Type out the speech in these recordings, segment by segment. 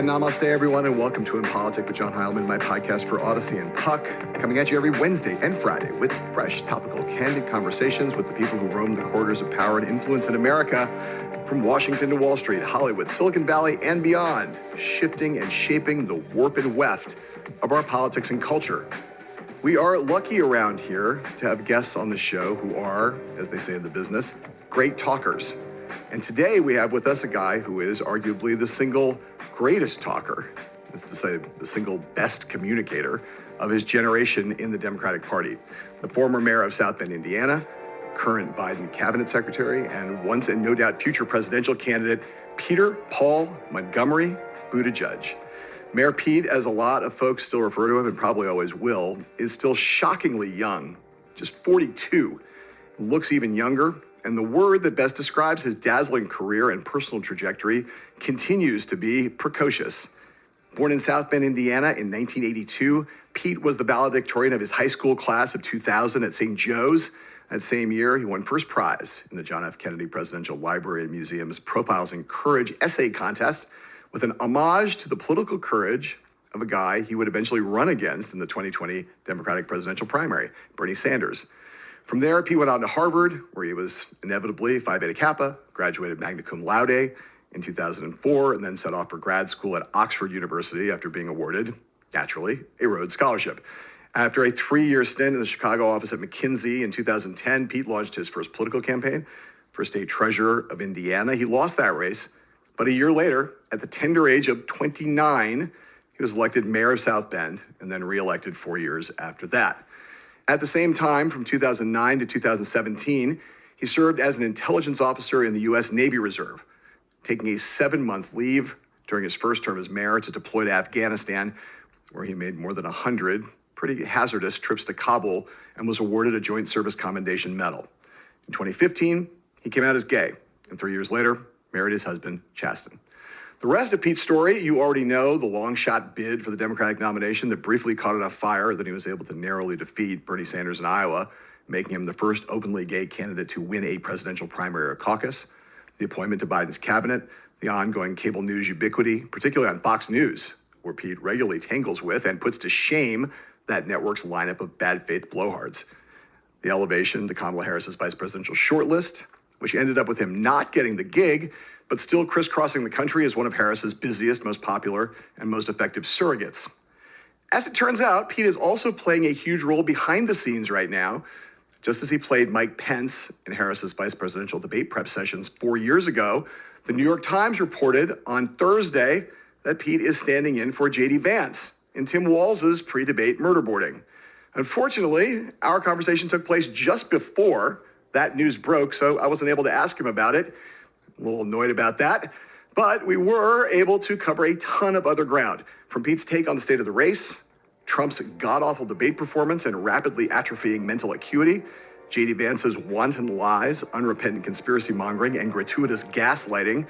And namaste, everyone, and welcome to Impolitic with John Heilman, my podcast for Odyssey and Puck, coming at you every Wednesday and Friday with fresh, topical, candid conversations with the people who roam the corridors of power and influence in America, from Washington to Wall Street, Hollywood, Silicon Valley, and beyond, shifting and shaping the warp and weft of our politics and culture. We are lucky around here to have guests on the show who are, as they say in the business, great talkers. And today we have with us a guy who is arguably the single greatest talker, that's to say the single best communicator of his generation in the Democratic Party. The former mayor of South Bend, Indiana, current Biden cabinet secretary, and once and no doubt future presidential candidate, Peter Paul Montgomery Buttigieg. Mayor Pete, as a lot of folks still refer to him and probably always will, is still shockingly young, just 42, looks even younger. And the word that best describes his dazzling career and personal trajectory continues to be precocious. Born in South Bend, Indiana in 1982, Pete was the valedictorian of his high school class of 2000 at St. Joe's. That same year, he won first prize in the John F. Kennedy Presidential Library and Museum's Profiles in Courage essay contest with an homage to the political courage of a guy he would eventually run against in the 2020 Democratic presidential primary, Bernie Sanders. From there, Pete went on to Harvard, where he was inevitably Phi Beta Kappa, graduated magna cum laude in 2004, and then set off for grad school at Oxford University after being awarded, naturally, a Rhodes Scholarship. After a 3-year stint in the Chicago office at McKinsey in 2010, Pete launched his first political campaign for state treasurer of Indiana. He lost that race, but a year later, at the tender age of 29, he was elected mayor of South Bend and then reelected 4 years after that. At the same time, from 2009 to 2017, he served as an intelligence officer in the U.S. Navy Reserve, taking a 7-month leave during his first term as mayor to deploy to Afghanistan, where he made more than 100 pretty hazardous trips to Kabul and was awarded a Joint Service Commendation Medal. In 2015, he came out as gay, and 3 years later, married his husband, Chasten. The rest of Pete's story, you already know, the long shot bid for the Democratic nomination that briefly caught enough fire that he was able to narrowly defeat Bernie Sanders in Iowa, making him the first openly gay candidate to win a presidential primary or caucus, the appointment to Biden's cabinet, the ongoing cable news ubiquity, particularly on Fox News, where Pete regularly tangles with and puts to shame that network's lineup of bad faith blowhards, the elevation to Kamala Harris's vice presidential shortlist, which ended up with him not getting the gig, but still crisscrossing the country as one of Harris's busiest, most popular, and most effective surrogates. As it turns out, Pete is also playing a huge role behind the scenes right now, just as he played Mike Pence in Harris's vice presidential debate prep sessions 4 years ago. The New York Times reported on Thursday that Pete is standing in for J.D. Vance in Tim Walz's pre-debate murderboarding. Unfortunately, our conversation took place just before that news broke, so I wasn't able to ask him about it. A little annoyed about that, but we were able to cover a ton of other ground, from Pete's take on the state of the race, Trump's god-awful debate performance and rapidly atrophying mental acuity, J.D. Vance's wanton lies, unrepentant conspiracy mongering, and gratuitous gaslighting,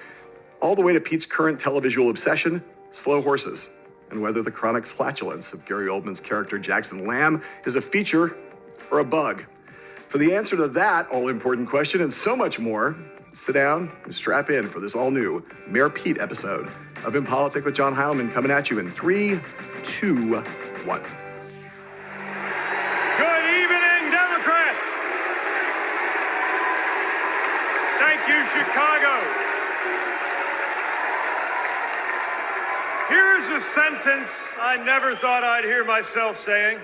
all the way to Pete's current televisual obsession, slow horses, and whether the chronic flatulence of Gary Oldman's character Jackson Lamb is a feature or a bug. For the answer to that all-important question and so much more, sit down and strap in for this all-new Mayor Pete episode of Impolitic with John Heilman, coming at you in 3, 2, 1. Good evening, Democrats. Thank you, Chicago. Here's a sentence I never thought I'd hear myself saying.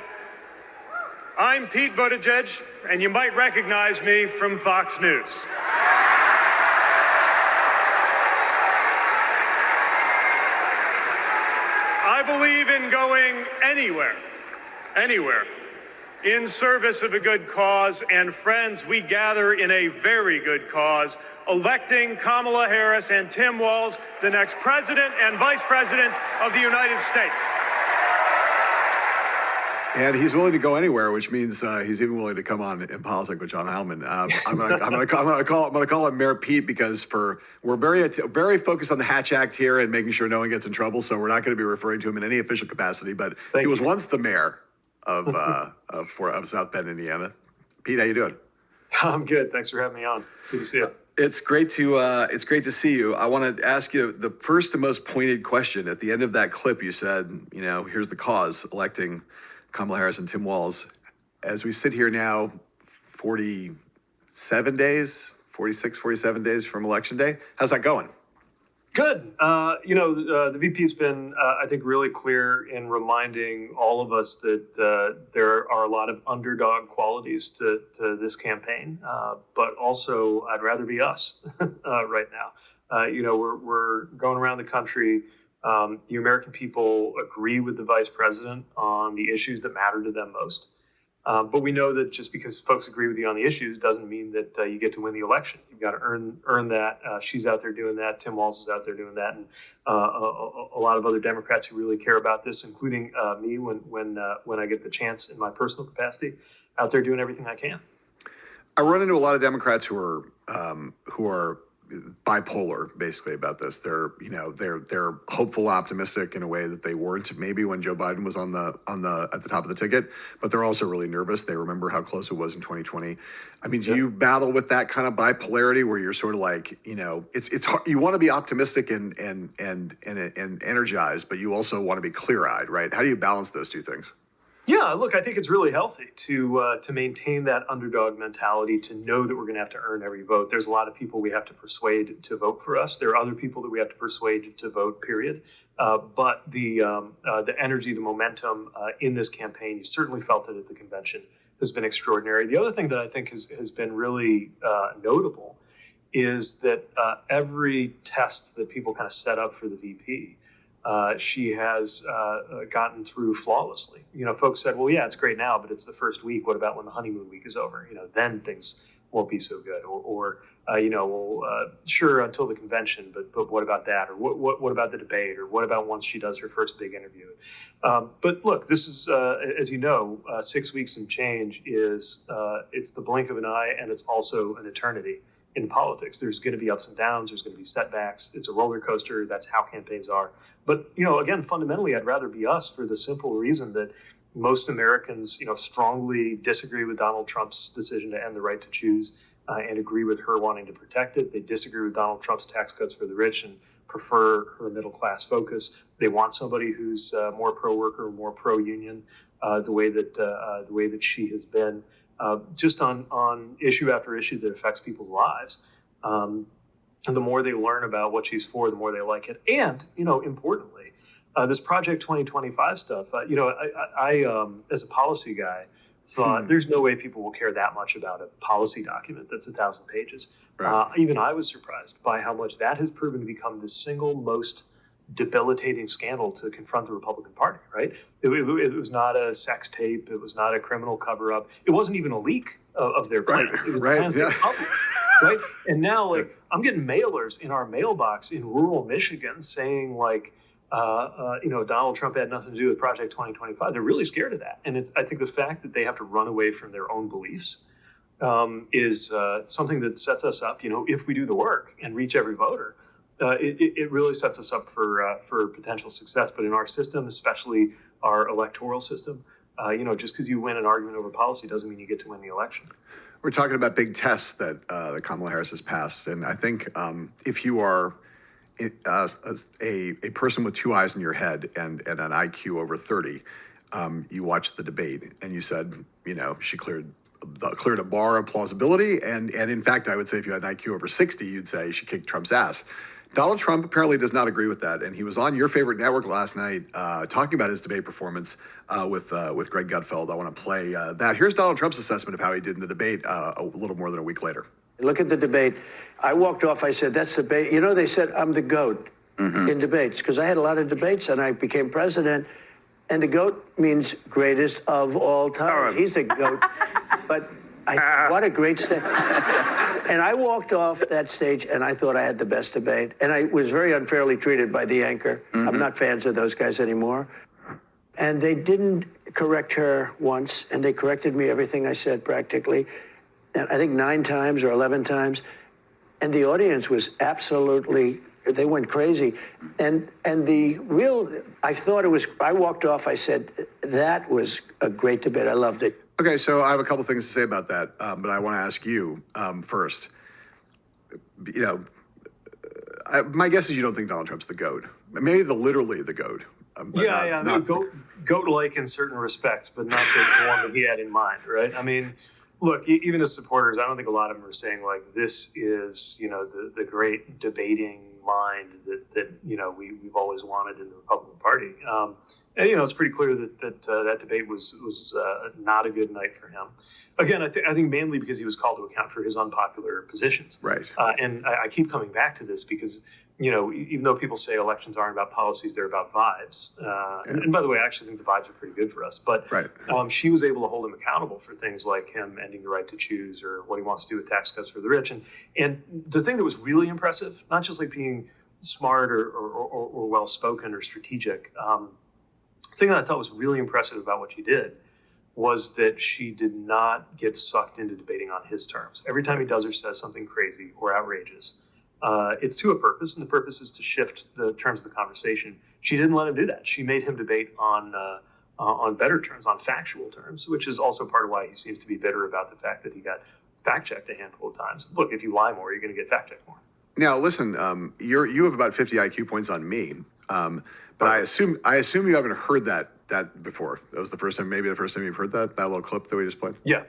I'm Pete Buttigieg, and you might recognize me from Fox News. I believe in going anywhere, in service of a good cause, and friends, we gather in a very good cause, electing Kamala Harris and Tim Walz, the next president and vice president of the United States. And he's willing to go anywhere, which means he's even willing to come on Impolitic with John Heilman. I'm gonna call him Mayor Pete because we're very focused on the Hatch Act here and making sure no one gets in trouble. So we're not going to be referring to him in any official capacity. But he was once the mayor of South Bend, Indiana. Pete, how you doing? I'm good. Thanks for having me on. Good to see you. It's great to see you. I want to ask you the first and most pointed question. At the end of that clip, you said, here's the cause, electing Kamala Harris and Tim Walz. As we sit here now, 47 days from Election Day, how's that going? Good. The VP's been, I think, really clear in reminding all of us that there are a lot of underdog qualities to this campaign, but also I'd rather be us right now. We're going around the country. The American people agree with the vice president on the issues that matter to them most. But we know that just because folks agree with you on the issues doesn't mean that you get to win the election. You've got to earn that. She's out there doing that. Tim Walz is out there doing that, and a lot of other Democrats who really care about this, including me, when I get the chance in my personal capacity, out there doing everything I can. I run into a lot of Democrats who are bipolar, basically, about this. They're hopeful, optimistic in a way that they weren't maybe when Joe Biden was at the top of the ticket, but they're also really nervous. They remember how close it was in 2020. I mean, do you battle with that kind of bipolarity where you're sort of like, it's hard, you want to be optimistic and energized, but you also want to be clear-eyed, right? How do you balance those two things? Yeah, look, I think it's really healthy to maintain that underdog mentality, to know that we're going to have to earn every vote. There's a lot of people we have to persuade to vote for us. There are other people that we have to persuade to vote, period. But the energy, the momentum in this campaign, you certainly felt it at the convention, has been extraordinary. The other thing that I think has been really notable is that every test that people kind of set up for the VP, she has gotten through flawlessly. Folks said, well, yeah, it's great now, but it's the first week. What about when the honeymoon week is over? Then things won't be so good. Sure, until the convention, but what about that? Or what about the debate? Or what about once she does her first big interview? But look, this is, as you know, 6 weeks and change is, it's the blink of an eye, and it's also an eternity in politics. There's going to be ups and downs. There's going to be setbacks. It's a roller coaster. That's how campaigns are. But, again, fundamentally, I'd rather be us for the simple reason that most Americans, strongly disagree with Donald Trump's decision to end the right to choose and agree with her wanting to protect it. They disagree with Donald Trump's tax cuts for the rich and prefer her middle class focus. They want somebody who's more pro-worker, more pro-union, the way that she has been, just on issue after issue that affects people's lives. And the more they learn about what she's for, the more they like it. And, importantly, this Project 2025 stuff, I as a policy guy, thought there's no way people will care that much about a policy document that's 1,000 pages. Right. Even I was surprised by how much that has proven to become the single most debilitating scandal to confront the Republican Party, right? It was not a sex tape. It was not a criminal cover-up. It wasn't even a leak of their plans. It was plans they published, right? And now, I'm getting mailers in our mailbox in rural Michigan saying, Donald Trump had nothing to do with Project 2025. They're really scared of that. And I think the fact that they have to run away from their own beliefs is something that sets us up, if we do the work and reach every voter. It really sets us up for potential success. But in our system, especially our electoral system, just because you win an argument over policy doesn't mean you get to win the election. We're talking about big tests that Kamala Harris has passed. And I think if you are a person with two eyes in your head and an IQ over 30, you watched the debate and you said, she cleared a bar of plausibility. And in fact, I would say if you had an IQ over 60, you'd say she kicked Trump's ass. Donald Trump apparently does not agree with that. And he was on your favorite network last night talking about his debate performance with Greg Gutfeld. I want to play that. Here's Donald Trump's assessment of how he did in the debate a little more than a week later. Look at the debate. I walked off. I said, that's the debate. They said I'm the GOAT in debates because I had a lot of debates and I became president. And the GOAT means greatest of all time. He's a GOAT. But what a great stage. And I walked off that stage and I thought I had the best debate. And I was very unfairly treated by the anchor. I'm not fans of those guys anymore. And they didn't correct her once. And they corrected me everything I said practically. And I think 9 times or 11 times. And the audience was absolutely, they went crazy. And the real, I walked off, I said, that was a great debate. I loved it. Okay, so I have a couple things to say about that, but I want to ask you first. you know, my guess is you don't think Donald Trump's the GOAT. Maybe literally the GOAT. I mean, goat-like in certain respects, but not the one that he had in mind, right? I mean, look, even as supporters, I don't think a lot of them are saying, like, this is, the great debating mind that we've always wanted in the Republican Party. And it's pretty clear that debate was not a good night for him. Again, I think mainly because he was called to account for his unpopular positions. Right. And I keep coming back to this because, even though people say elections aren't about policies, they're about vibes. And by the way, I actually think the vibes are pretty good for us. But right. She was able to hold him accountable for things like him ending the right to choose or what he wants to do with tax cuts for the rich. And the thing that was really impressive, not just like being smart or well-spoken or strategic, the thing that I thought was really impressive about what she did was that she did not get sucked into debating on his terms. Every time he does or says something crazy or outrageous, it's to a purpose, and the purpose is to shift the terms of the conversation. She didn't let him do that. She made him debate on better terms, on factual terms, which is also part of why he seems to be bitter about the fact that he got fact-checked a handful of times. Look, if you lie more, you're going to get fact-checked more. Now, listen, you have about 50 IQ points on me, but I assume you haven't heard that before. That was maybe the first time you've heard that little clip that we just played? Yeah.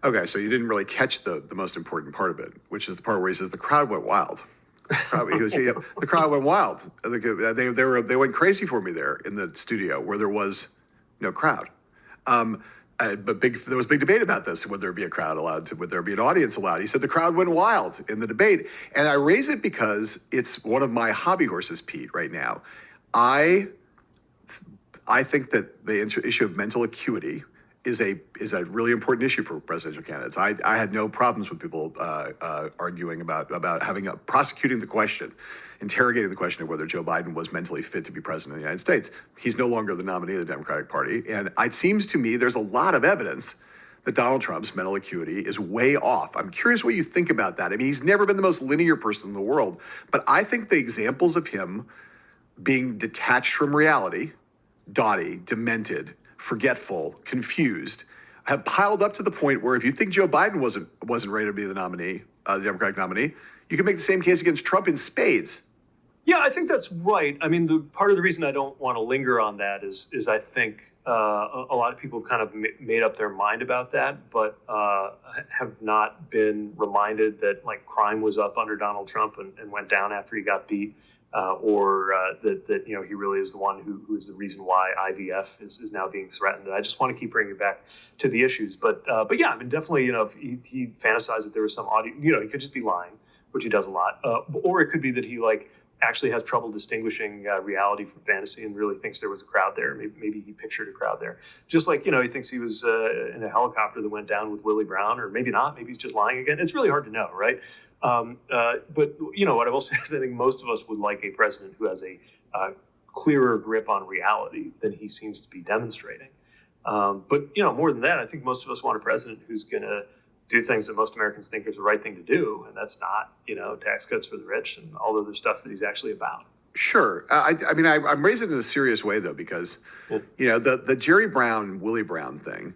Okay, so you didn't really catch the most important part of it, which is the part where he says the crowd went wild. The crowd went wild. They went crazy for me there in the studio where there was no crowd. But there was big debate about this. Would there be a crowd allowed? Would there be an audience allowed? He said the crowd went wild in the debate. And I raise it because it's one of my hobby horses, Pete, right now. I think that the issue of mental acuity is a really important issue for presidential candidates. I had no problems with people arguing about prosecuting the question, interrogating the question of whether Joe Biden was mentally fit to be president of the United States. He's no longer the nominee of the Democratic Party. And it seems to me there's a lot of evidence that Donald Trump's mental acuity is way off. I'm curious what you think about that. I mean, he's never been the most linear person in the world, but I think the examples of him being detached from reality, dotty, demented, forgetful, confused, have piled up to the point where if you think Joe Biden wasn't ready to be the nominee, the Democratic nominee, you can make the same case against Trump in spades. Yeah, I think that's right. I mean, part of the reason I don't want to linger on that is I think a lot of people have kind of made up their mind about that, but have not been reminded that like crime was up under Donald Trump and went down after he got beat. Or that he really is the one who is the reason why IVF is now being threatened. And I just want to keep bringing it back to the issues. But yeah, I mean, definitely, if he fantasized that there was some audio, he could just be lying, which he does a lot. Or it could be that he actually has trouble distinguishing reality from fantasy and really thinks there was a crowd there. Maybe he pictured a crowd there. Just like, he thinks he was in a helicopter that went down with Willie Brown, or maybe not. Maybe he's just lying again. It's really hard to know, right? But what I will say is I think most of us would like a president who has a clearer grip on reality than he seems to be demonstrating. But more than that, I think most of us want a president who's going to do things that most Americans think is the right thing to do, and that's not, tax cuts for the rich and all the other stuff that he's actually about. Sure. I mean, I'm raising it in a serious way, though, because, the Jerry Brown, Willie Brown thing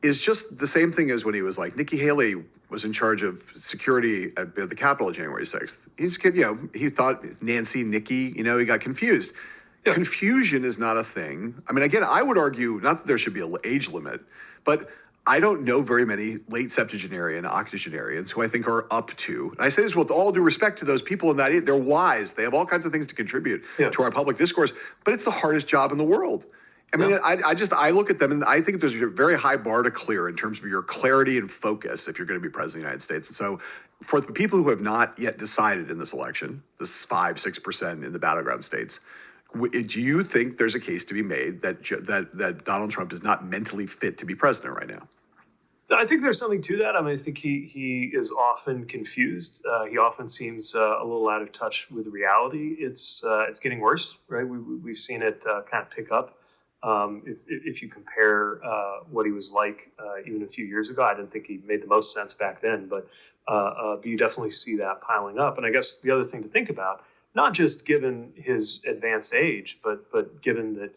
is just the same thing as when he was like, Nikki Haley was in charge of security at the Capitol January 6th. He thought Nikki, he got confused. Yeah. Confusion is not a thing. I mean, again, I would argue not that there should be an age limit, but I don't know very many late septuagenarian, octogenarians who I think are up to, and I say this with all due respect to those people in that they're wise. They have all kinds of things to contribute to our public discourse, but it's the hardest job in the world. I mean, I look at them and I think there's a very high bar to clear in terms of your clarity and focus if you're going to be president of the United States. And so for the people who have not yet decided in this election, this 5-6% in the battleground states, do you think there's a case to be made that Donald Trump is not mentally fit to be president right now? I think there's something to that. I mean, I think he is often confused. He often seems a little out of touch with reality. It's getting worse, right? We've seen it kind of pick up. If you compare what he was like even a few years ago, I didn't think he made the most sense back then, but you definitely see that piling up. And I guess the other thing to think about, not just given his advanced age, but given that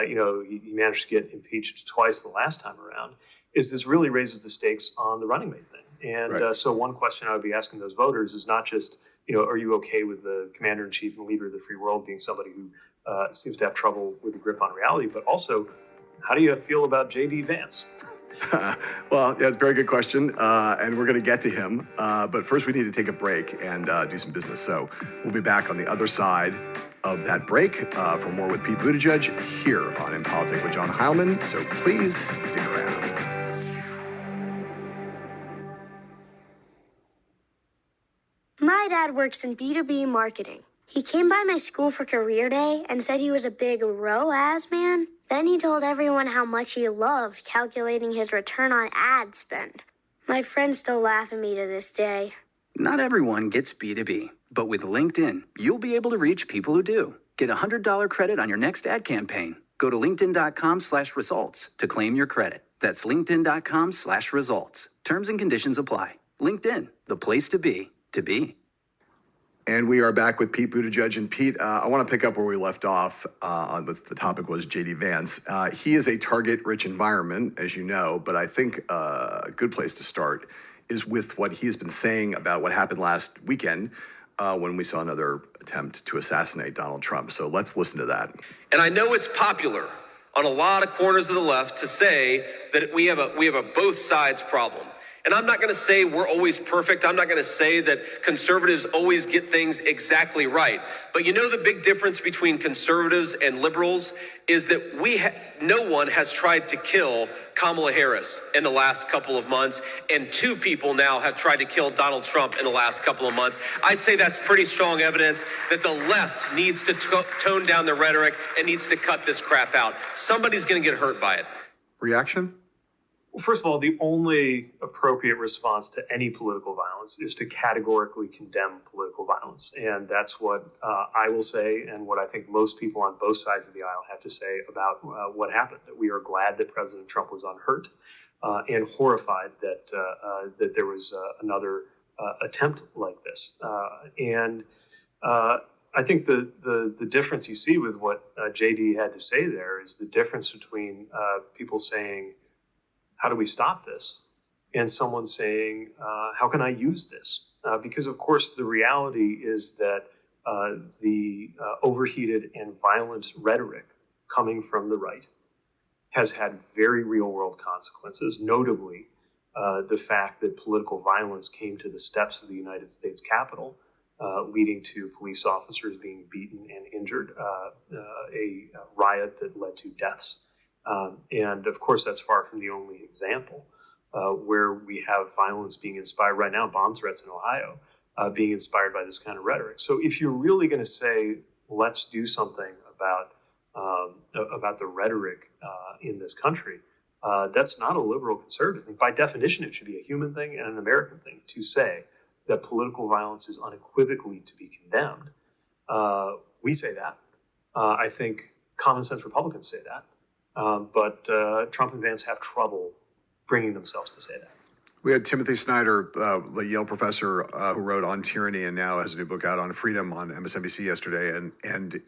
he managed to get impeached twice the last time around, is this really raises the stakes on the running mate thing. And Right. so one question I would be asking those voters is not just, are you okay with the commander-in-chief and leader of the free world being somebody who seems to have trouble with a grip on reality, but also, how do you feel about J.D. Vance? Well, yeah, it's a very good question, and we're going to get to him. But first, we need to take a break and do some business. So we'll be back on the other side of that break for more with Pete Buttigieg here on Impolitic with John Heilman. So please stick around. My dad works in B2B marketing. He came by my school for career day and said he was a big ROAS man. Then he told everyone how much he loved calculating his return on ad spend. My friends still laugh at me to this day. Not everyone gets B2B, but with LinkedIn, you'll be able to reach people who do. Get a $100 credit on your next ad campaign. Go to linkedin.com/results to claim your credit. That's linkedin.com/results. Terms and conditions apply. LinkedIn, the place to be, to be. And we are back with Pete Buttigieg. And Pete, I want to pick up where we left off on what the topic was J.D. Vance. He is a target-rich environment, as you know, but I think a good place to start is with what he has been saying about what happened last weekend when we saw another attempt to assassinate Donald Trump. So let's listen to that. And I know it's popular on a lot of corners of the left to say that we have a both sides problem. And I'm not going to say we're always perfect. I'm not going to say that conservatives always get things exactly right. But the big difference between conservatives and liberals is that no one has tried to kill Kamala Harris in the last couple of months, and 2 people now have tried to kill Donald Trump in the last couple of months. I'd say that's pretty strong evidence that the left needs to tone down the rhetoric and needs to cut this crap out. Somebody's going to get hurt by it. Reaction? Well, first of all, the only appropriate response to any political violence is to categorically condemn political violence. And that's what I will say, and what I think most people on both sides of the aisle have to say about what happened. We are glad that President Trump was unhurt and horrified that there was another attempt like this. I think the difference you see with what JD had to say there is the difference between people saying, how do we stop this? And someone saying, how can I use this? Because, of course, the reality is that the overheated and violent rhetoric coming from the right has had very real-world consequences, notably the fact that political violence came to the steps of the United States Capitol, leading to police officers being beaten and injured, a riot that led to deaths. And of course, that's far from the only example where we have violence being inspired right now, bomb threats in Ohio, being inspired by this kind of rhetoric. So if you're really going to say, let's do something about the rhetoric in this country, that's not a liberal conservative thing. By definition, it should be a human thing and an American thing to say that political violence is unequivocally to be condemned. We say that. I think common sense Republicans say that. But Trump and Vance have trouble bringing themselves to say that. We had Timothy Snyder, the Yale professor who wrote On Tyranny and now has a new book out on freedom on MSNBC yesterday. And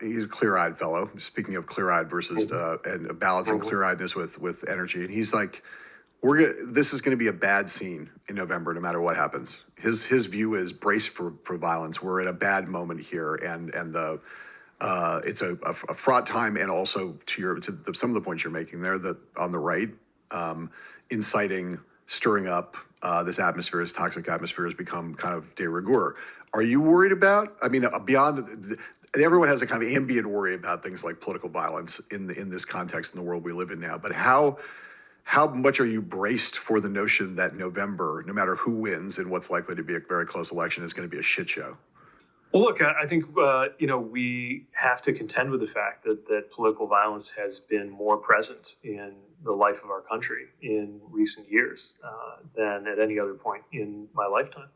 he's a clear-eyed fellow, speaking of clear-eyed versus and balancing clear-eyedness with energy. And he's like, this is going to be a bad scene in November, no matter what happens. His view is brace for violence. We're at a bad moment here. And it's a fraught time, and also to some of the points you're making there, that on the right, inciting, stirring up this atmosphere, this toxic atmosphere has become kind of de rigueur. Are you worried about? I mean, beyond everyone has a kind of ambient worry about things like political violence in this context in the world we live in now. But how much are you braced for the notion that November, no matter who wins in what's likely to be a very close election, is going to be a shit show? Well, look, I think, we have to contend with the fact that political violence has been more present in the life of our country in recent years than at any other point in my lifetime.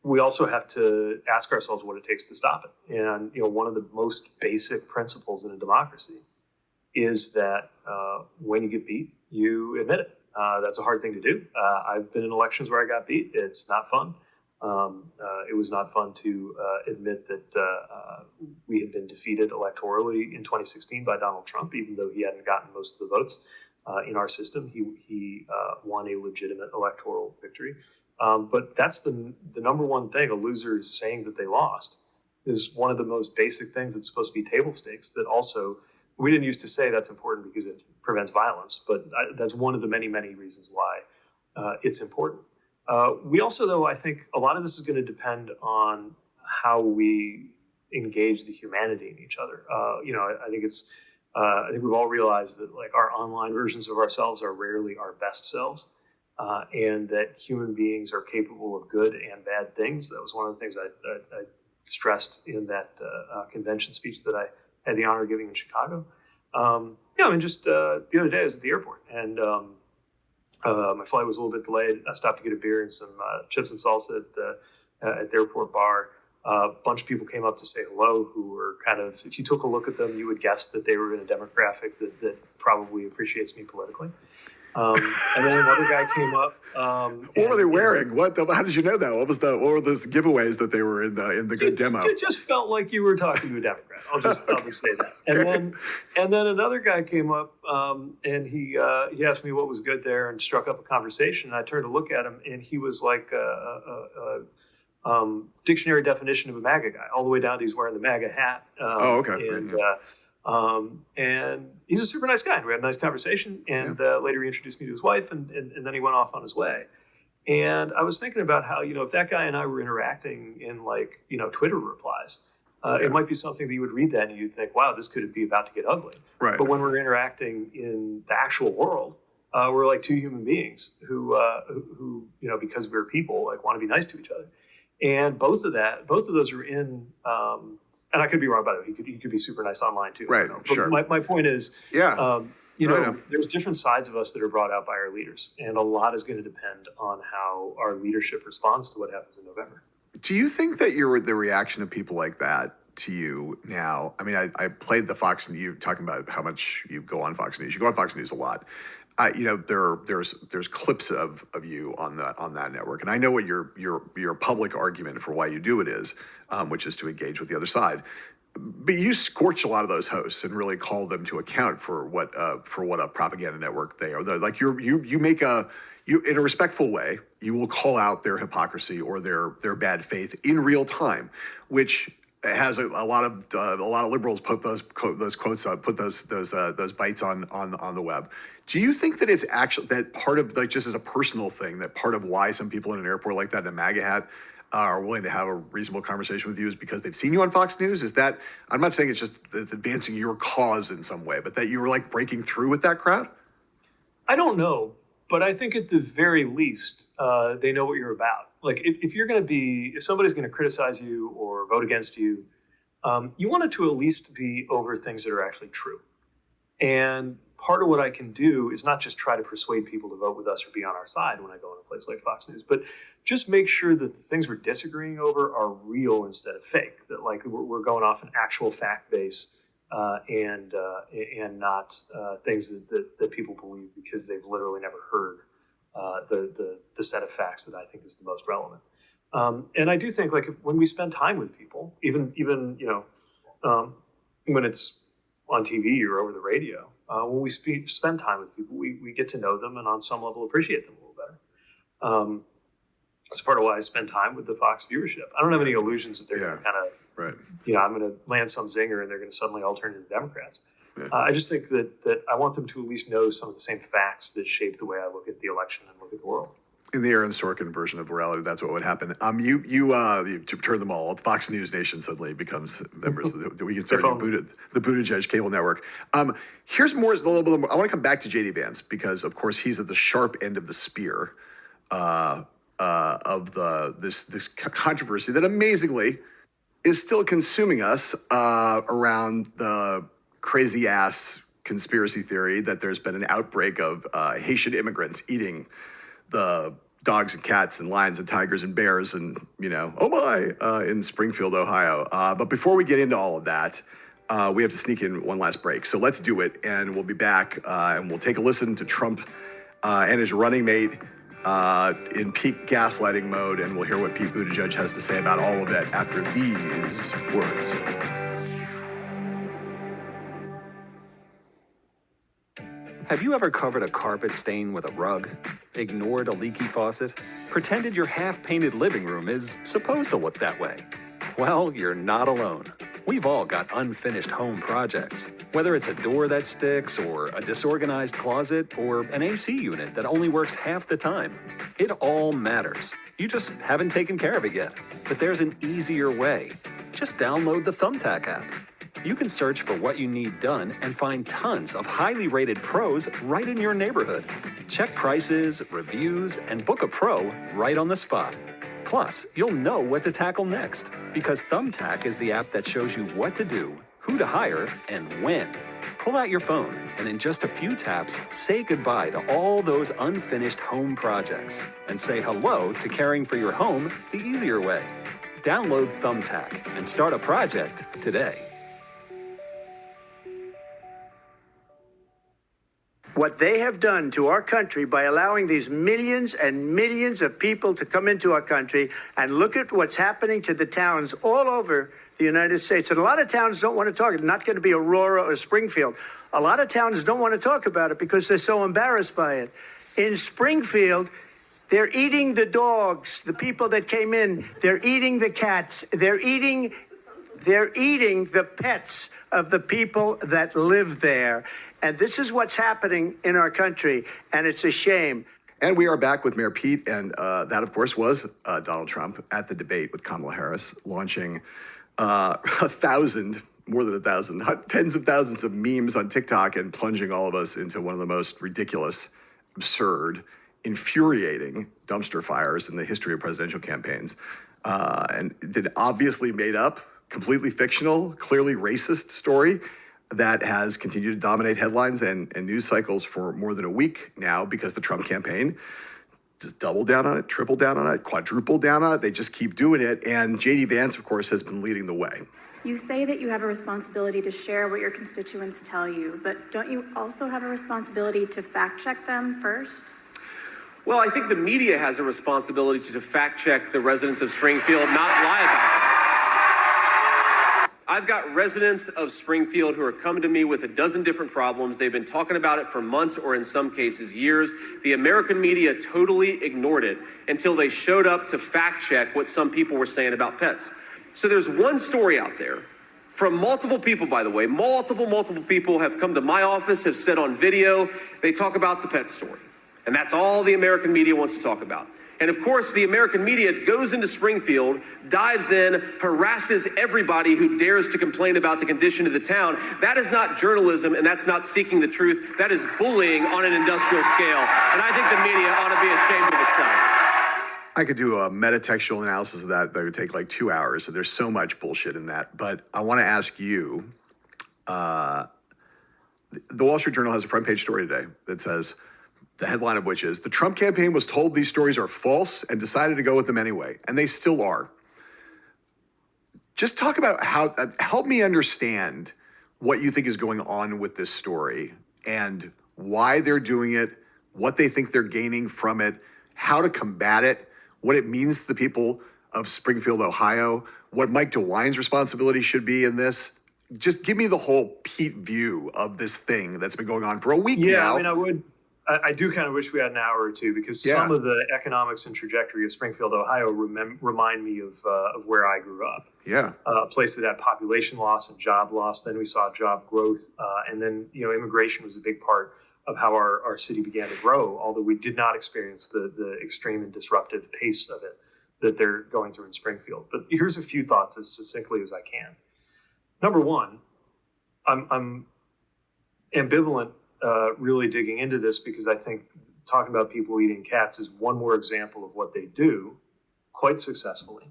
We also have to ask ourselves what it takes to stop it. And, one of the most basic principles in a democracy is that when you get beat, you admit it. That's a hard thing to do. I've been in elections where I got beat. It's not fun. It was not fun to admit that we had been defeated electorally in 2016 by Donald Trump, even though he hadn't gotten most of the votes. in our system. He won a legitimate electoral victory. But that's the number one thing a loser is saying that they lost is one of the most basic things that's supposed to be table stakes that also, we didn't used to say that's important because it prevents violence, but that's one of the many, many reasons why it's important. We also, though, I think a lot of this is going to depend on how we engage the humanity in each other. I think I think we've all realized that like our online versions of ourselves are rarely our best selves, and that human beings are capable of good and bad things. That was one of the things I stressed in that convention speech that I had the honor of giving in Chicago. Just the other day I was at the airport, and my flight was a little bit delayed. I stopped to get a beer and some chips and salsa at the airport bar. A bunch of people came up to say hello who were kind of, if you took a look at them, you would guess that they were in a demographic that probably appreciates me politically. And then another guy came up. What were they wearing? How did you know that? What were those giveaways that they were in the good demo? It just felt like you were talking to a Democrat. I'll just say that. And then another guy came up, and he asked me what was good there and struck up a conversation. And I turned to look at him, and he was like a dictionary definition of a MAGA guy, all the way down to he's wearing the MAGA hat. And he's a super nice guy. We had a nice conversation, and later he introduced me to his wife, and then he went off on his way. And I was thinking about how, if that guy and I were interacting in Twitter replies, it might be something that you would read that and you'd think, wow, this could be about to get ugly. Right. But when we're interacting in the actual world, we're like two human beings who because we're people, like want to be nice to each other. And both of those are in, and I could be wrong about it. He could be super nice online too. Right. But sure. My point is, Right. There's different sides of us that are brought out by our leaders, and a lot is going to depend on how our leadership responds to what happens in November. Do you think that the reaction of people like that to you now? I mean, I played the Fox News. You talking about how much you go on Fox News. You go on Fox News a lot. There's clips of you on that network, and I know what your public argument for why you do it is, which is to engage with the other side. But you scorch a lot of those hosts and really call them to account for what a propaganda network they are. Like you make in a respectful way, you will call out their hypocrisy or their bad faith in real time, which has a lot of liberals put those quotes up, put those bites on the web. Do you think that it's actually that part of, like, just as a personal thing, that part of why some people in an airport like that in a MAGA hat are willing to have a reasonable conversation with you is because they've seen you on Fox News? Is that, I'm not saying it's advancing your cause in some way, but that you were like breaking through with that crowd? I don't know, but I think at the very least, they know what you're about. Like if somebody's going to criticize you or vote against you, you want it to at least be over things that are actually true. And part of what I can do is not just try to persuade people to vote with us or be on our side when I go in a place like Fox News, but just make sure that the things we're disagreeing over are real instead of fake, that like we're going off an actual fact base and not things that people believe because they've literally never heard the set of facts that I think is the most relevant. And I do think, like, when we spend time with people, even when it's on TV or over the radio, when we spend time with people, we get to know them and on some level appreciate them a little better. That's part of why I spend time with the Fox viewership. I don't have any illusions that they're going to kind of, I'm going to land some zinger and they're going to suddenly all turn into Democrats. Yeah. I just think that I want them to at least know some of the same facts that shape the way I look at the election and look at the world. In the Aaron Sorkin version of reality, that's what would happen. You turn them all. Fox News Nation suddenly becomes members. We can start the Buttigieg cable network. Here's more. A little bit. I want to come back to J.D. Vance because, of course, he's at the sharp end of the spear of this controversy that amazingly is still consuming us around the crazy ass conspiracy theory that there's been an outbreak of Haitian immigrants eating the dogs and cats and lions and tigers and bears and, in Springfield, Ohio. But before we get into all of that, we have to sneak in one last break. So let's do it, and we'll be back, and we'll take a listen to Trump and his running mate in peak gaslighting mode, and we'll hear what Pete Buttigieg has to say about all of it after these words. Have you ever covered a carpet stain with a rug? Ignored a leaky faucet? Pretended your half-painted living room is supposed to look that way? Well, you're not alone. We've all got unfinished home projects. Whether it's a door that sticks, or a disorganized closet, or an AC unit that only works half the time. It all matters. You just haven't taken care of it yet. But there's an easier way. Just download the Thumbtack app. You can search for what you need done and find tons of highly rated pros right in your neighborhood. Check prices, reviews, and book a pro right on the spot. Plus, you'll know what to tackle next, because Thumbtack is the app that shows you what to do, who to hire, and when. Pull out your phone, and in just a few taps, say goodbye to all those unfinished home projects, and say hello to caring for your home the easier way. Download Thumbtack and start a project today. What they have done to our country by allowing these millions and millions of people to come into our country, and look at what's happening to the towns all over the United States. And a lot of towns don't want to talk. It's not going to be Aurora or Springfield. A lot of towns don't want to talk about it because they're so embarrassed by it. In Springfield, they're eating the dogs, the people that came in. They're eating the cats. They're eating the pets of the people that live there. And this is what's happening in our country, and it's a shame. And we are back with Mayor Pete, and that, of course, was Donald Trump at the debate with Kamala Harris, launching 1,000, more than 1,000, tens of thousands of memes on TikTok, and plunging all of us into one of the most ridiculous, absurd, infuriating dumpster fires in the history of presidential campaigns. And an obviously made up, completely fictional, clearly racist story that has continued to dominate headlines and news cycles for more than a week now, because the Trump campaign just doubled down on it, tripled down on it, quadrupled down on it. They just keep doing it. And J.D. Vance, of course, has been leading the way. You say that you have a responsibility to share what your constituents tell you, but don't you also have a responsibility to fact check them first? Well, I think the media has a responsibility to fact check the residents of Springfield, not lie about them. I've got residents of Springfield who are coming to me with a dozen different problems. They've been talking about it for months, or in some cases years. The American media totally ignored it until they showed up to fact check what some people were saying about pets. So there's one story out there from multiple people, by the way. Multiple people have come to my office, have said on video, they talk about the pet story. And that's all the American media wants to talk about. And of course, the American media goes into Springfield, dives in, harasses everybody who dares to complain about the condition of the town. That is not journalism, and that's not seeking the truth. That is bullying on an industrial scale. And I think the media ought to be ashamed of itself. I could do a metatextual analysis of that would take like 2 hours. So there's so much bullshit in that. But I want to ask you, the Wall Street Journal has a front page story today that says, the headline of which is, the Trump campaign was told these stories are false and decided to go with them anyway. And they still are. Just talk about how, help me understand what you think is going on with this story and why they're doing it, what they think they're gaining from it, how to combat it, what it means to the people of Springfield, Ohio, what Mike DeWine's responsibility should be in this. Just give me the whole Pete view of this thing that's been going on for a week now. Yeah, I mean, I do kind of wish we had an hour or two, because some of the economics and trajectory of Springfield, Ohio remind me of where I grew up. Yeah. A place that had population loss and job loss. Then we saw job growth. And then, immigration was a big part of how our city began to grow, although we did not experience the extreme and disruptive pace of it that they're going through in Springfield. But here's a few thoughts as succinctly as I can. Number one, I'm ambivalent really digging into this, because I think talking about people eating cats is one more example of what they do quite successfully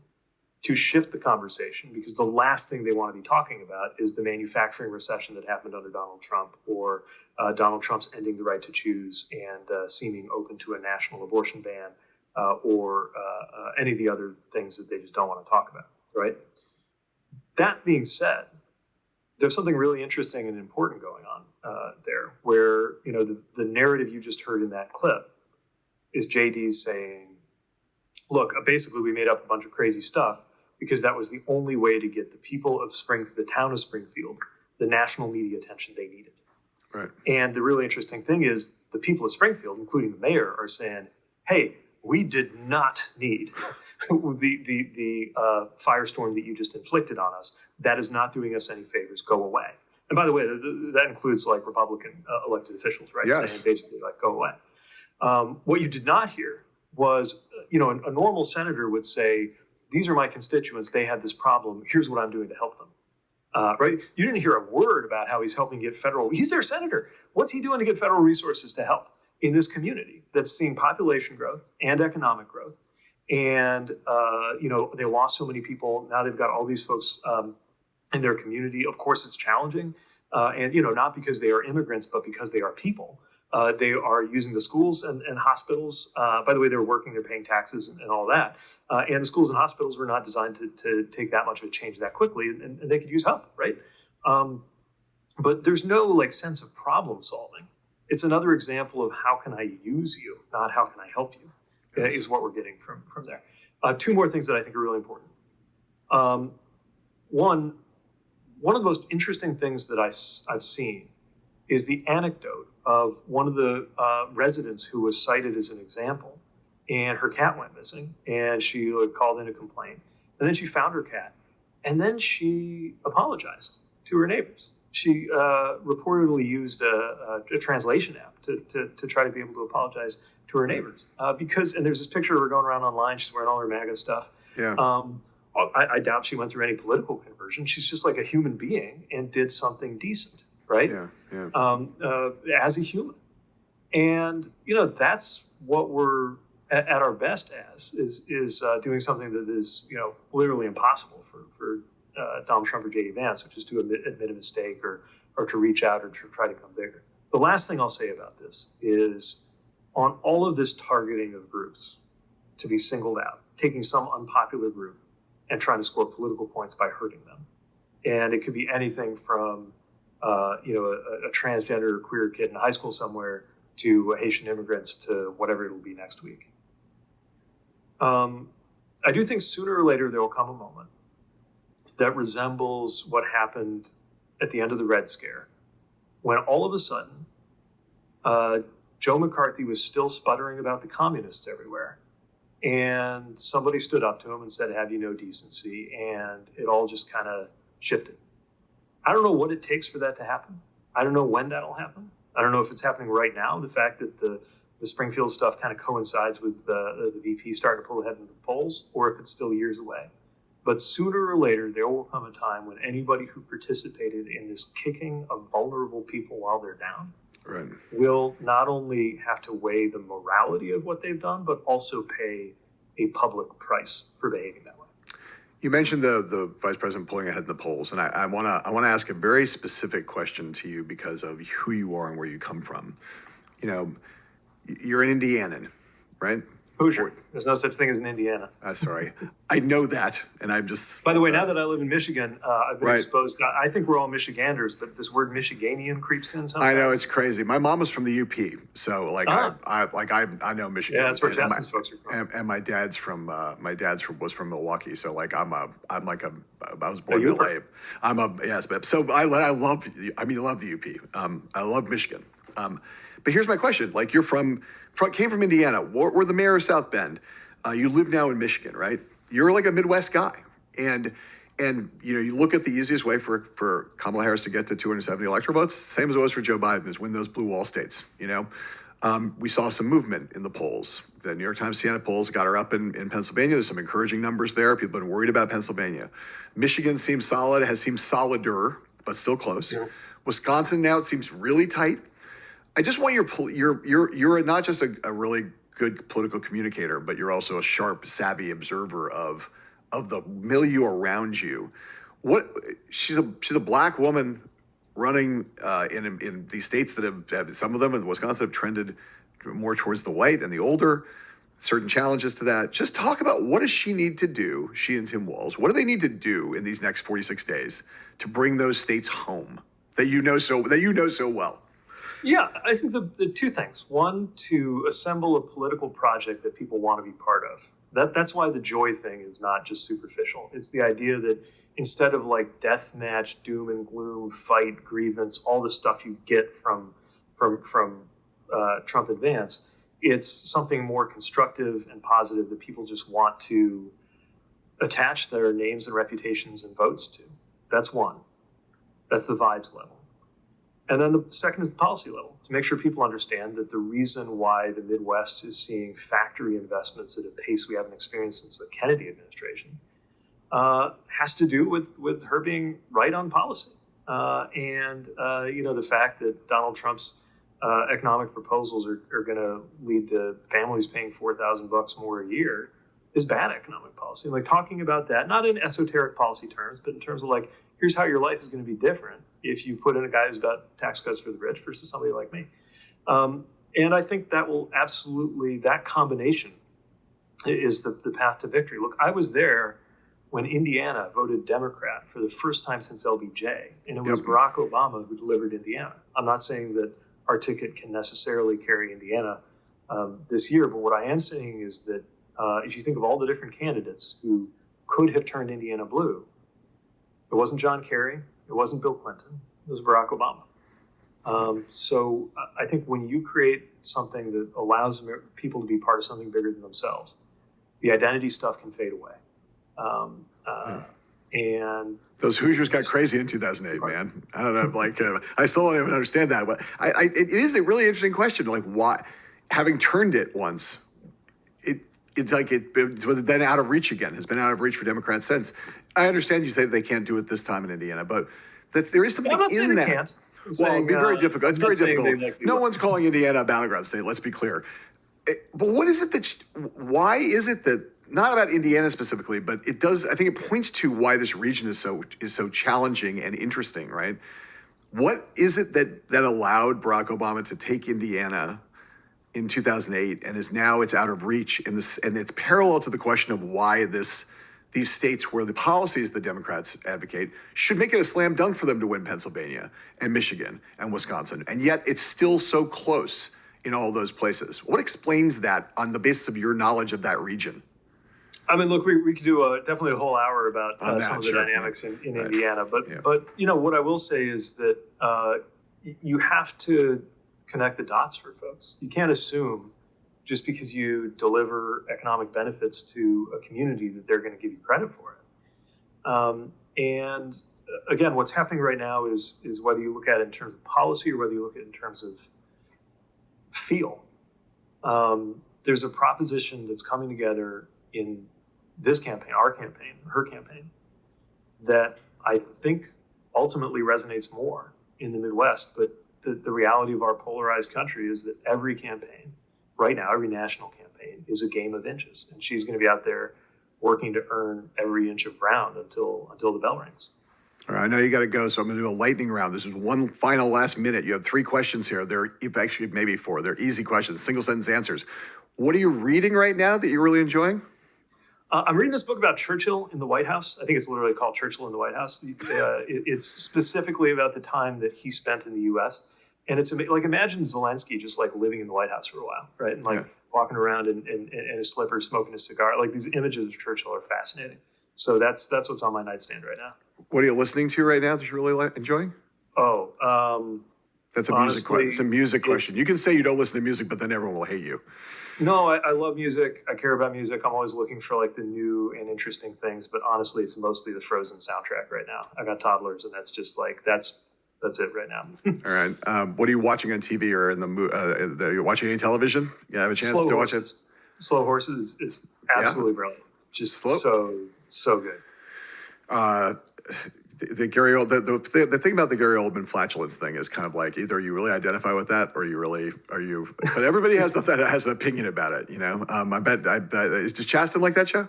to shift the conversation, because the last thing they want to be talking about is the manufacturing recession that happened under Donald Trump, or Donald Trump's ending the right to choose and seeming open to a national abortion ban, or any of the other things that they just don't want to talk about, right? That being said, there's something really interesting and important going on there, where, the narrative you just heard in that clip is JD saying, look, basically we made up a bunch of crazy stuff because that was the only way to get the people of the town of Springfield, the national media attention they needed. Right. And the really interesting thing is the people of Springfield, including the mayor, are saying, hey, we did not need the firestorm that you just inflicted on us. That is not doing us any favors. Go away. And by the way, that includes like Republican elected officials, right? Yes. Saying basically like, go away. What you did not hear was, a normal senator would say, these are my constituents. They had this problem. Here's what I'm doing to help them. Right? You didn't hear a word about how he's helping get he's their senator. What's he doing to get federal resources to help in this community that's seeing population growth and economic growth? And, they lost so many people. Now they've got all these folks in their community. Of course, it's challenging. And, not because they are immigrants, but because they are people. They are using the schools and hospitals. By the way, they're working, they're paying taxes and all that. And the schools and hospitals were not designed to take that much of a change that quickly, and they could use help, right? But there's no sense of problem solving. It's another example of how can I use you, not how can I help you, is what we're getting from there. Two more things that I think are really important. One of the most interesting things that I've seen is the anecdote of one of the residents who was cited as an example, and her cat went missing, and she called in a complaint, and then she found her cat, and then she apologized to her neighbors. She reportedly used a translation app to try to be able to apologize to her neighbors and there's this picture of her going around online. She's wearing all her MAGA stuff. Yeah. I doubt she went through any political conversion. She's just like a human being and did something decent, right? Yeah. As a human. And, that's what we're at our best as, is doing something that is, literally impossible for Donald Trump or J.D. Vance, which is to admit a mistake or to reach out or to try to come bigger. The last thing I'll say about this is on all of this targeting of groups to be singled out, taking some unpopular group and trying to score political points by hurting them. And it could be anything from, a transgender or queer kid in high school somewhere to Haitian immigrants to whatever it'll be next week. I do think sooner or later there will come a moment that resembles what happened at the end of the Red Scare, when all of a sudden, Joe McCarthy was still sputtering about the communists everywhere. And somebody stood up to him and said, have you no decency? And it all just kind of shifted. I don't know what it takes for that to happen. I don't know when that'll happen. I don't know if it's happening right now. The fact that the Springfield stuff kind of coincides with the VP starting to pull ahead in the polls, or if it's still years away. But sooner or later, there will come a time when anybody who participated in this kicking of vulnerable people while they're down will not only have to weigh the morality of what they've done, but also pay a public price for behaving that way. You mentioned the vice president pulling ahead in the polls, and I want to ask a very specific question to you because of who you are and where you come from. You're an Indianan, right? Hoosier. There's no such thing as an Indiana. Sorry. I know that, and I'm just... By the way, now that I live in Michigan, I've been Right. exposed... I think we're all Michiganders, but this word Michiganian creeps in sometimes. I know, it's crazy. My mom was from the UP, so I know Michigan. Yeah, that's where And Jason's folks are from. And my dad's was from Milwaukee, so I was born A in LA. Youper. So I love the UP. I love Michigan. But here's my question: you're came from Indiana. We're the mayor of South Bend. You live now in Michigan, right? You're like a Midwest guy, and you look at the easiest way for Kamala Harris to get to 270 electoral votes, same as it was for Joe Biden, is win those blue wall states. We saw some movement in the polls. The New York Times Siena polls got her up in Pennsylvania. There's some encouraging numbers there. People have been worried about Pennsylvania. Michigan seems solid, has seemed solider, but still close. Yeah. Wisconsin now, it seems really tight. I just want you're not just a really good political communicator, but you're also a sharp, savvy observer of the milieu around you. She's a black woman running in these states that have some of them in Wisconsin have trended more towards the white and the older. Certain challenges to that. Just talk about what does she need to do, she and Tim Walz. What do they need to do in these next 46 days to bring those states home that you know so well? Yeah, I think the two things. One, to assemble a political project that people want to be part of. That's why the joy thing is not just superficial. It's the idea that instead of like death match, doom and gloom, fight, grievance, all the stuff you get from Trump and Vance, it's something more constructive and positive that people just want to attach their names and reputations and votes to. That's one. That's the vibes level. And then the second is the policy level, to make sure people understand that the reason why the Midwest is seeing factory investments at a pace we haven't experienced since the Kennedy administration has to do with her being right on policy. The fact that Donald Trump's economic proposals are going to lead to families paying $4,000 more a year is bad economic policy. Like talking about that, not in esoteric policy terms, but in terms of like, here's how your life is going to be different if you put in a guy who's got tax cuts for the rich versus somebody like me. And I think that will absolutely, that combination is the path to victory. Look, I was there when Indiana voted Democrat for the first time since LBJ, and it was Barack Obama who delivered Indiana. I'm not saying that our ticket can necessarily carry Indiana this year, but what I am saying is that if you think of all the different candidates who could have turned Indiana blue, it wasn't John Kerry, it wasn't Bill Clinton, it was Barack Obama. So I think when you create something that allows people to be part of something bigger than themselves, the identity stuff can fade away. And those Hoosiers got crazy in 2008, man. I don't know, I still don't even understand that. But it is a really interesting question. Like, why, having turned it once, it's like it was then out of reach again, has been out of reach for Democrats since. I understand you say they can't do it this time in Indiana, but that there is something in that. Can't. Well, it'd be very difficult. It's very difficult. No one's calling Indiana a battleground state, let's be clear. But what is it why is it that, not about Indiana specifically, but it does, I think it points to why this region is so challenging and interesting, right? What is it that allowed Barack Obama to take Indiana in 2008 and it's out of reach and it's parallel to the question of why these states where the policies the Democrats advocate should make it a slam dunk for them to win Pennsylvania and Michigan and Wisconsin. And yet it's still so close in all those places. What explains that on the basis of your knowledge of that region? I mean, look, we could do definitely a whole hour about some of the dynamics in Indiana. But what I will say is that you have to connect the dots for folks. You can't assume just because you deliver economic benefits to a community that they're going to give you credit for it. And again, what's happening right now is whether you look at it in terms of policy or whether you look at it in terms of feel. There's a proposition that's coming together in this campaign, our campaign, her campaign, that I think ultimately resonates more in the Midwest. But the reality of our polarized country is that every campaign right now, every national campaign is a game of inches. And she's going to be out there working to earn every inch of ground until the bell rings. All right, I know you got to go, so I'm going to do a lightning round. This is one final last minute. You have 3 questions here. They're actually maybe 4. They're easy questions, single sentence answers. What are you reading right now that you're really enjoying? I'm reading this book about Churchill in the White House. I think it's literally called Churchill in the White House. It's specifically about the time that he spent in the U.S. And it's like, imagine Zelensky just like living in the White House for a while, right? And walking around in his slippers, smoking a cigar. Like, these images of Churchill are fascinating. So that's what's on my nightstand right now. What are you listening to right now that you're really enjoying? That's a music question. It's a music question. You can say you don't listen to music, but then everyone will hate you. No, I love music. I care about music. I'm always looking for like the new and interesting things. But honestly, it's mostly the Frozen soundtrack right now. I got toddlers, and that's just like that's it right now. All right. What are you watching on TV or in the? Are you watching any television? You have a chance to watch it. Slow Horses. It's absolutely brilliant. Just so good. The Gary the thing about the Gary Oldman flatulence thing is kind of like either you really identify with that or you really but everybody has an opinion about it, you know. I bet is Chastain like that show?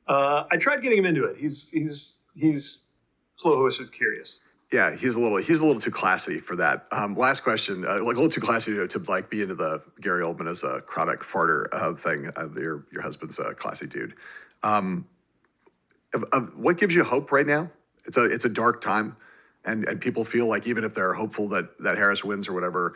I tried getting him into it. He's Slow Horses curious. Yeah, he's a little too classy for that. Last question, like a little too classy to like be into the Gary Oldman as a chronic farter thing. Your husband's a classy dude. What gives you hope right now? It's a dark time, and people feel like even if they're hopeful that Harris wins or whatever,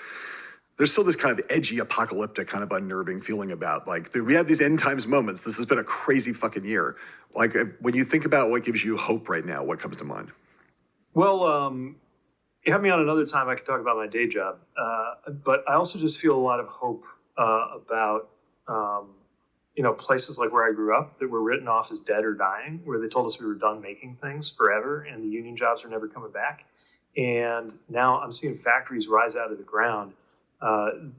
there's still this kind of edgy, apocalyptic, kind of unnerving feeling about, like, we have these end times moments. This has been a crazy fucking year. Like, when you think about what gives you hope right now, what comes to mind? Well, you have me on another time, I could talk about my day job. But I also just feel a lot of hope about, places like where I grew up that were written off as dead or dying, where they told us we were done making things forever and the union jobs are never coming back. And now I'm seeing factories rise out of the ground,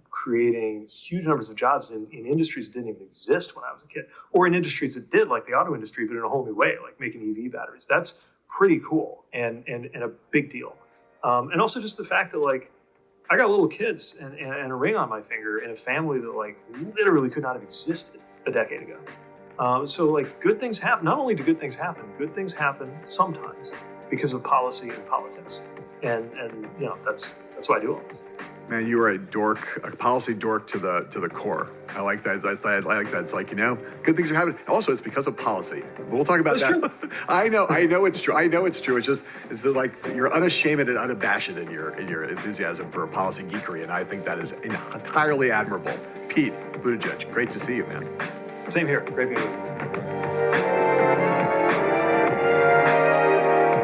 creating huge numbers of jobs in industries that didn't even exist when I was a kid, or in industries that did, like the auto industry, but in a whole new way, like making EV batteries. That's pretty cool and a big deal. And also just the fact that, like, I got little kids and a ring on my finger in a family that, like, literally could not have existed a decade ago. So, like, good things happen. Not only do good things happen sometimes because of policy and politics. And that's why I do all this. Man, you are a dork, a policy dork to the core. I like that. I like that. It's like, good things are happening. Also, it's because of policy. But we'll talk about that. I know it's true. It's like you're unashamed and unabashed in your enthusiasm for policy geekery, and I think that is entirely admirable. Pete Buttigieg, great to see you, man. Same here. Great being with you.